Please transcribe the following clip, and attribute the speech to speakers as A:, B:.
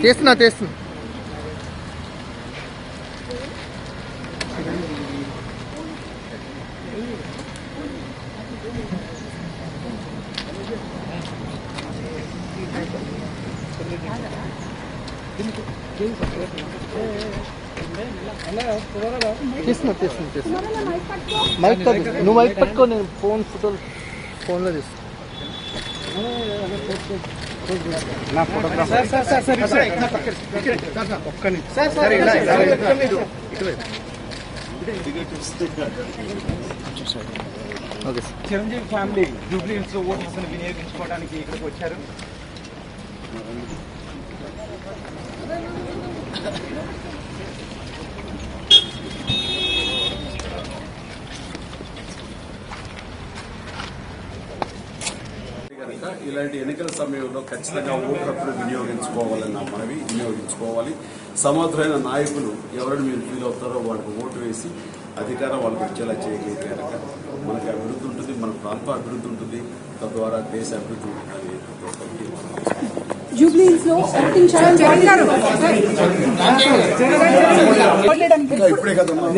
A: తీస్తున్నా మైక్ నువ్వు మైక్ పట్టుకో, నేను ఫోటోలు ఫోన్లో తీస్తా.
B: చిరంజీవి ఫ్యామిలీ జూబ్లీ హిల్స్ లో ఓటు హక్కును వినియోగించుకోవడానికి ఇక్కడికి వచ్చారు.
C: ఇలాంటి ఎన్నికల సమయంలో ఖచ్చితంగా ఓటు హక్కును వినియోగించుకోవాలన్న మనవి వినియోగించుకోవాలి. సమర్థమైన నాయకులు ఎవరైనా మీరు ఫీల్ అవుతారో వాళ్ళకి ఓటు వేసి అధికారం వాళ్ళకి వచ్చేలా చేయగలిగితే కనుక మనకి అభివృద్ధి ఉంటుంది, మన ప్రాంత అభివృద్ధి ఉంటుంది, తద్వారా దేశ అభివృద్ధి ఉంటుంది. ఇప్పుడే కదమ్మా